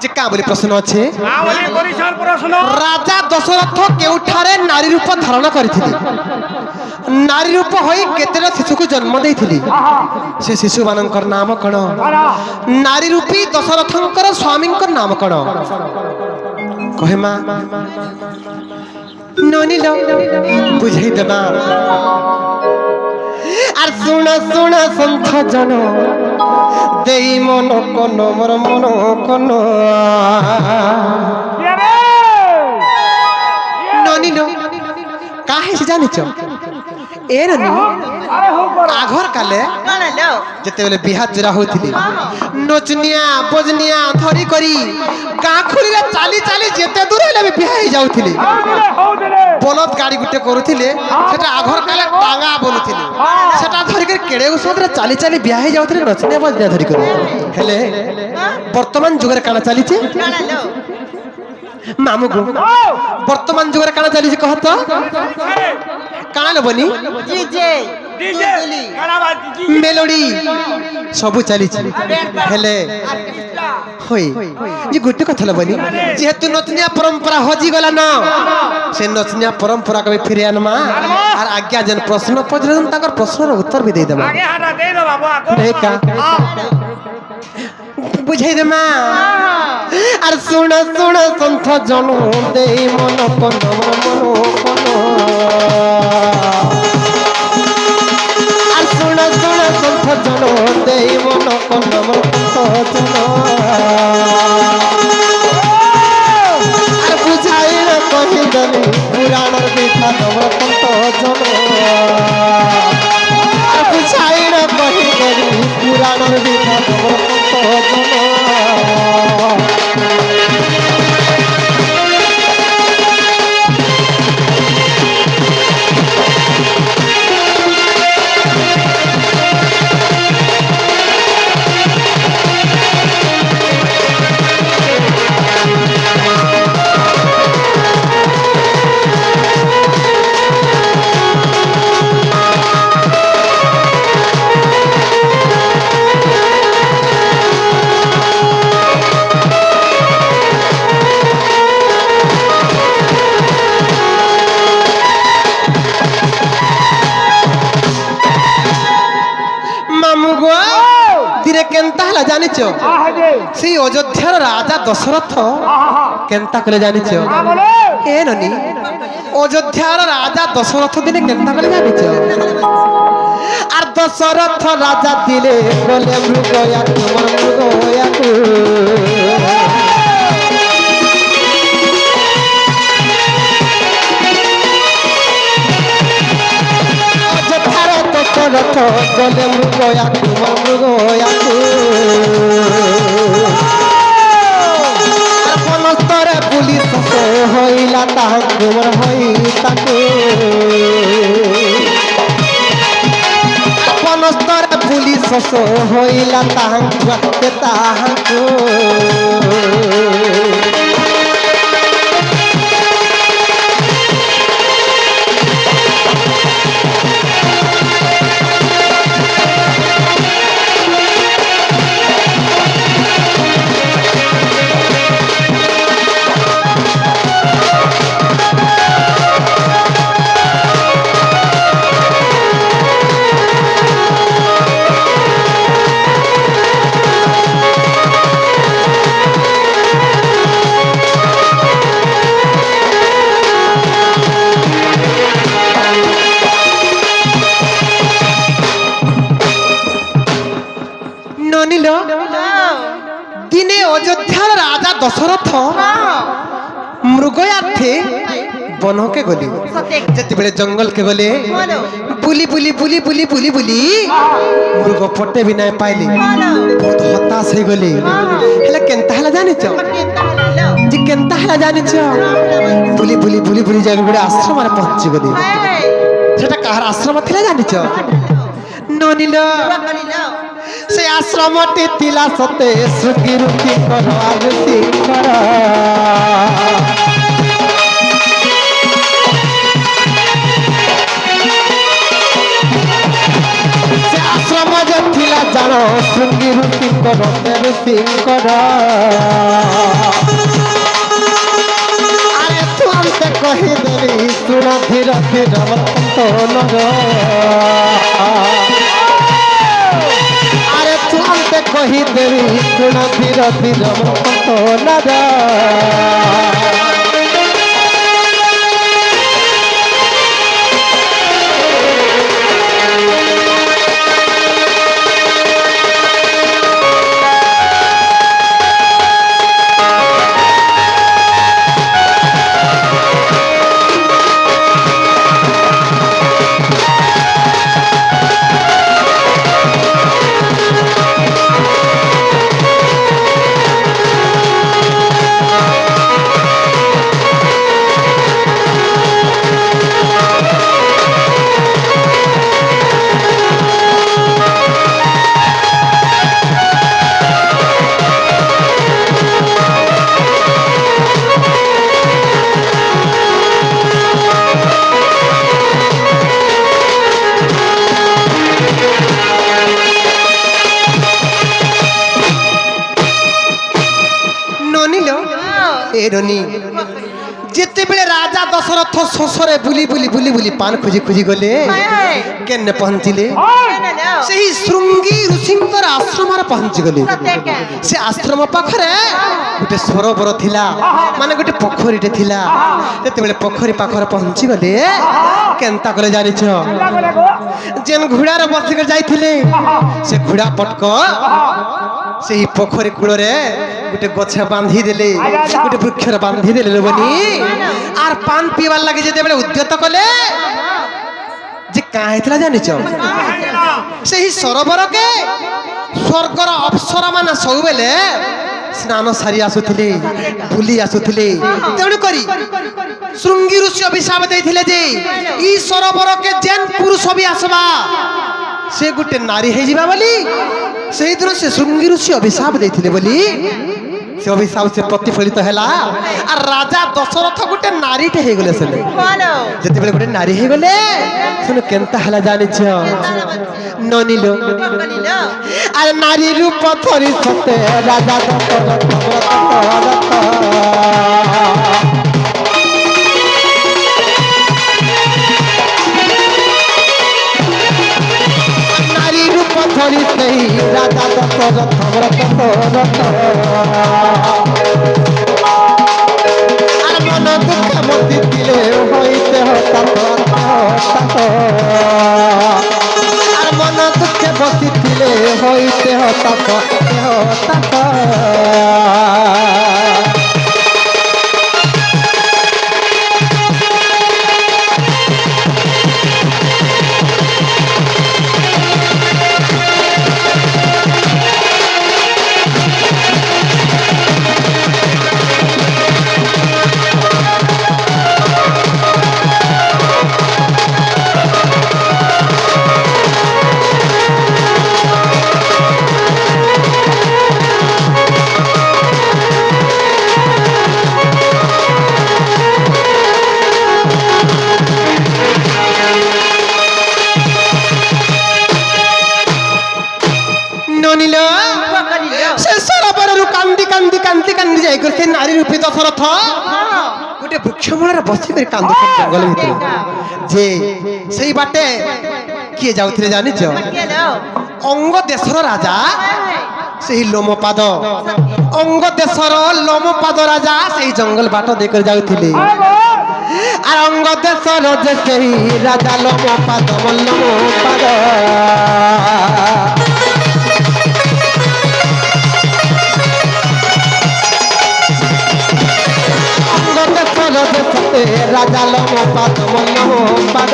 যে কা বলি প্রশ্ন আছে বলি পরিসর প্রশ্ন রাজা দশরথ কেউঠারে নারী রূপ ধারণ করিଥିଲେ নারী রূপ হই কেতেটা শিশুকে জন্ম ଦେଇଥିଲେ সে শিশু মানଙ୍କର নাম কোন নারী রূপী দশরথଙ୍କର স্বামীଙ୍କର নাম কোন কহে মা ননিল বুঝাই দেবা আর শুণ শুণ সন্থ জন দেই মন কোন মোর মন কোন ননিল কাহে সে জানিছ এর আঘর কালে যেতেবেলে বিহাত জোড়া হউଥିଲି নচনিয়া বজনিয়া ধরি করি কাখুরিরে চালি চালি যেতে দূর হইলে আমি বিহা হই যাউଥିଲି বলদ গাড়ি গুটে করুଥିଲେ সেটা আঘর কালে টাঙ্গা বলুଥିଲେ সেটা ধরি করে কেড়ে ওষুধরে চালি চালি বিহা হই যাউଥିଲେ নচনিয়া বজনিয়া ধরি করে হেলে বর্তমান যুগরে কানা চালিছে মামু গো বর্তমান যুগরে কানা চালিছে কহ তো কানা লবনি মেলোডি সবু চালিছে হেলে হই যে গোটে কথা লবনি যেহেতু নচনিয়া পরম্পরা হজি গলা ন সে নচনিয়া পরম্পরা কবে ফিরে আনমা আর আজ্ঞা যেন প্রশ্ন পর্যন্ত তাকর প্রশ্নের উত্তর বি দেই দেবা আগে হাটা দেই দাও বাবা কা বুঝাই দে মা আর শুণ শুণ সন্থ জন দেই মন কোন মন কোন আর শুণ শুণ সন্থ জন দেই মন কোন মন জন আর বুঝাই না কহি দেলি পুরাণর কথা তোমার কন্ত জন আর বুঝাই না কহি দেলি পুরাণর কথা তোমার কন্ত জন জানিছ সেই অযোধ্যার রাজা দশরথ কেনতা কলে জানিছ এ ননি অযোধ্যার রাজা দশরথ দিনে কেনতা কলে জানিছ আর দশরথ রাজা দিলে বলে মৃগয়াকু মোর মৃগয়াকু অযোধ্যার দশরথ বলে মৃগয়াকু মোর মৃগয়াকু আর বনস্তরে পুলিশ হইলা তাহাকু মোর হই তাকু বনস্তরে পুলিশ হইলা তাহাকু তাহাকু দিনে অযোধ্যার রাজা দশরথ মৃগয়ার্থে বনকে গলি যেতবে জঙ্গলকে গলে বুলি বুলি বুলি বুলি বুলি বুলি মৃগ পটে বি নাই পাইলি বহুত হতাশ হয়ে গলি হেলে কেনতা হেলা জানিছ যে কেনতা হেলা জানিছ বুলি বুলি বুলি বুলি যাই গোটে আশ্রমরে পৌঁছি গলি সেটা কাহার আশ্রম ଥିଲା জানিছ ননিল से आश्रमटी तिला सते सुखी रुखी कर आरती कर से आश्रम जो थिला जानो सुखी रुखी कर आरती कर ଧୀର ଧୀର ମନ୍ତନ ଆରେ ତୁ ଅନ୍ତେ କହିଦେବି ଶୁଣ ଧୀର ଧୀର ମନ୍ତନ এরনি যেতেবেলে রাজা দশরথ শোষরে বুলি বুলি বুলি বুলি পান খুঁজি খুঁজি গলে কেনে পৌঁছিলে সেই শৃঙ্গী ঋষিঙ্কর আশ্রমরে পৌঁছি গলে সে আশ্রম পাখরে গোটে সরোবর থিলা মানে গোটে পোখরীটে থিলা যেতেবেলে পোখরী পাখরে পৌঁছি গলে কেনতা কলে জানিছ যেন ঘোড়ারে বসিকে যাইଥିଲେ সে ঘোড়া পটক সেই পোখরী কূଳରେ গোটে গছে বাঁধি দেলে গোটে বৃক্ষরে বাঁধি দেলে বনি আর পান পিবার লাগে যেতেবেলে উদ্যত কলে যে কাঁ হয়েছিল জানিছ সেই সরোবরকে স্বর্গর অপ্সরা মানে সবুবেলে স্নান সারি আসুলে বুলি আসুলে তেমনি করি শৃঙ্গী ঋষি অভিশাপ দিয়েছিলে যে এই সরোবরকে যেন পুরুষ বি আসবা সে গোটে নারী হয়ে যাবা বলি সেই দিন সে শৃঙ্গী ঋষি অভিশাপ দিয়েছিলে বলি সে অভিশাপ সে প্রতিফলিত হেলা আর রাজা দশরথ গোটে নারীটে হয়ে গলে সেলে যেতেবেলে গোটে নারী হয়ে গলে শুনে কেনতা হেলা জানিছ ননিল আর নারী রূপ ধরি সতে রাজা দশরথ নারী রূপ ধরি সেই রাজা দশরথ আর মন দুঃখ মতি দিলে হইতে আর মন দুঃখে বসিছিলে হইতে হতাশ নারী রূপী দশরথ গোটে বৃক্ষমূଳରେ বসিকি কান্দুছেন জঙ্গল ভিতরে যে সেই বাটে কিଏ যাଉଥିଲେ জানিছ অঙ্গ দেশর রাজা সেই লোমপাদ অঙ্গ দেশর লোমপাদ রাজা সেই জঙ্গল বাট দেখে যাଉଥିଲେ আর অঙ্গ দেশর যে সেই রাজা লোমপাদ রাজা লোমপাদ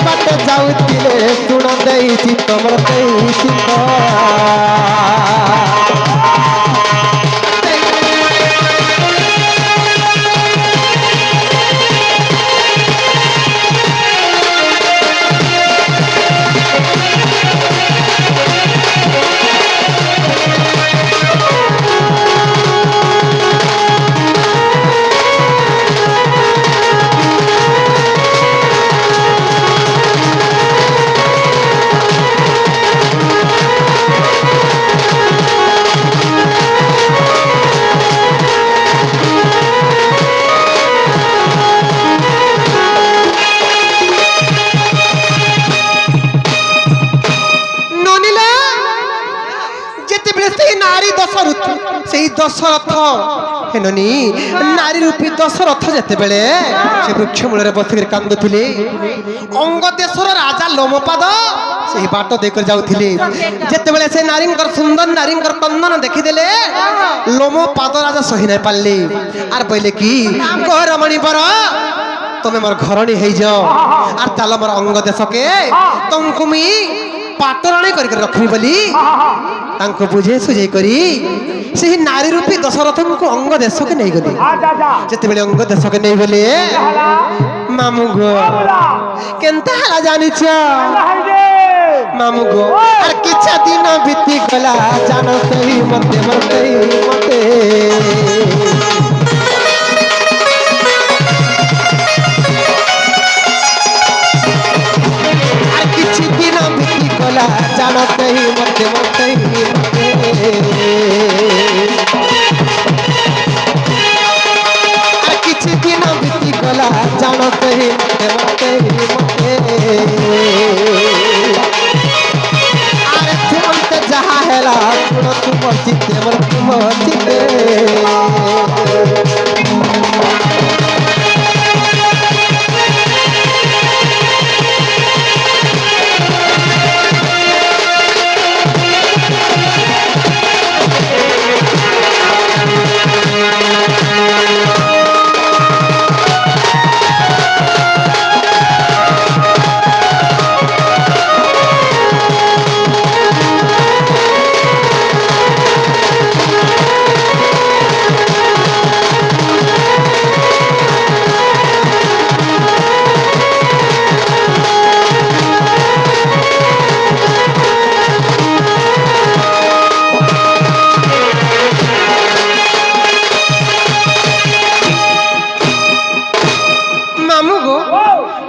বাটে যাଉଥିଲେ ଶୁଣ ଦେଇଛି ତମର ଦେଇଛି যেতবে সেই নারী দশরথ সেই দশরথ হেননি নারী রূপী দশরথ যেতবে সে বৃক্ষ মূଳରେ বসিকি কান্দুଥିଲେ অঙ্গ দেশর রাজা লোমপাদ সেই বাট দেখে যাওଥିଲେ যেতবে সে নারীঙ্কর সুন্দর নারীঙ্কর কন্দন দেখিদেলে লোমপাদ রাজা সহি নাই পারলে আর বইলে কি গৌরমণি বর তুমি মোর ঘরণী হয়ে যাও আর চাল মোর অঙ্গ দেশকে তোমাকে মুই পাটরাণী করি রখবি বলি তাঙ্কু বুঝে সুঝে করি সেই নারী রূপী দশরথଙ୍କୁ অঙ্গ দেশকে নেই গলি যেতবে অঙ্গ দেশকে নেই গলে মামু গো কেনতা হালা জানিছ মামু গো আর কিছু দিন বিতি গলা জান সেই মতে মতে মতে আর কিছু দিন বিতি গলা জান সেই মতে মতে মতে আর কিছু দিন বিতি গলা জান সেই মতে মতে মতে আরে তুমতে যাহা হেলা শুনো তুম চিতে মোর তুম চিতে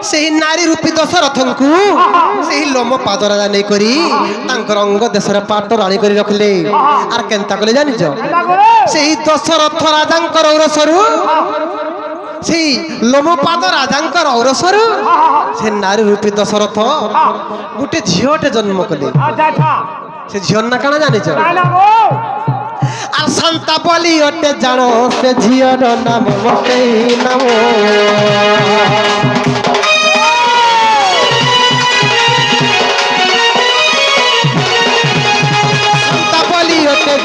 সেই নারী রূপী দশরথଙ୍କୁ সেই লোম পাদরাজা নেই করি তাঙ্কর অঙ্গ দেশরে পাট রাণী করে রখিলে আর কেনতা কলে জানিছ সেই দশরথ রাজাঙ্কর ঔরসরু সেই লোমপাদ রাজাঙ্কর ঔরসরু সে নারী রূপী দশরথ গোটে ঝিওটে জন্ম কলে সে ঝিওর না কানা জানিছ আর শান্তা বলি ওটে জানো সে ঝিওর নাম মতে নাম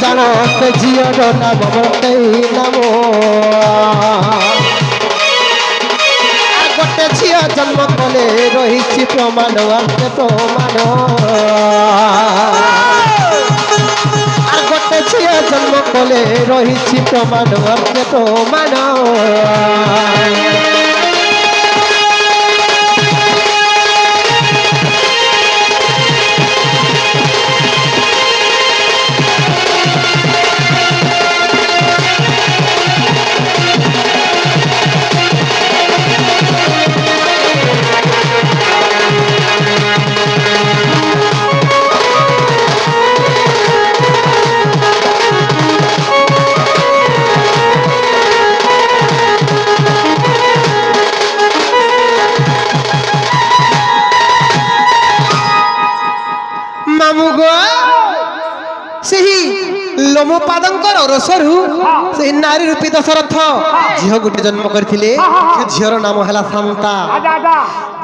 জানো সে ঝিওর নাম মতে নাম আর গোটে ঝিও জন্ম কলে রহিছি প্রমাণ আছে প্রমাণ আর গোটে ঝিও জন্ম কলে রহিছি প্রমাণ আছে প্রমাণ লোমপাদঙ্কর ঔরসরু সেই নারী রূপী দশরথ ঝিও গোটে জন্ম করে সে ঝিওর নাম হেলা শান্তা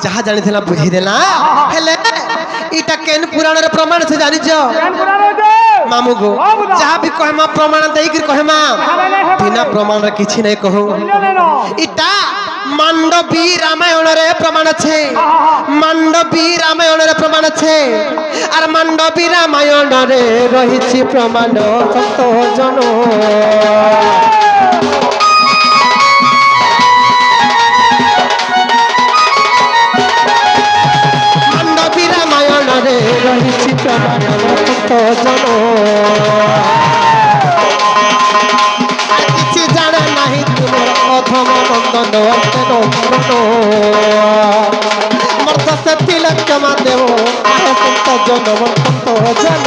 যাহা জানিলা বুঝিদেলা হেলে এটা কেন পুরাণের প্রমাণ সে জানিছ মামু গো যাহা বি কহেমা প্রমাণ দেইকি কহেমা বিনা প্রমাণরে কিছু নাই কহু এটা মান্ডবী রামায়ণরে প্রমাণ আছে মান্ডবী রামায়ণরে প্রমাণ আছে আর মান্ডবী রামায়ণরে রহিছি প্রমাণ সত্য জন মান্ডবী রামায়ণরে রহিছি প্রমাণ সত্য জন কিছু জানা নাহি তোমার অধম নন্দন মর্ত সে তিলক জমা দেব সন্ত জন সন্ত জন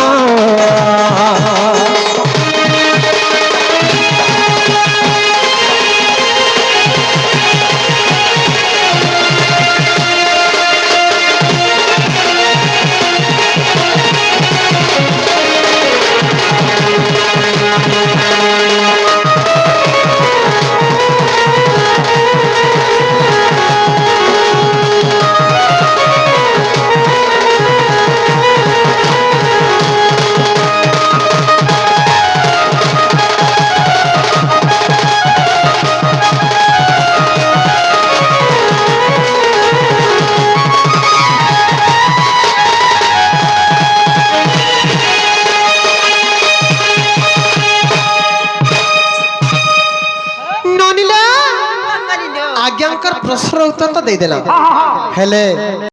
ପ୍ରଶ୍ନର ଉତ୍ତର ତ ଦେଇଦେଲା ହଁ ହଁ ହଁ ହେଲେ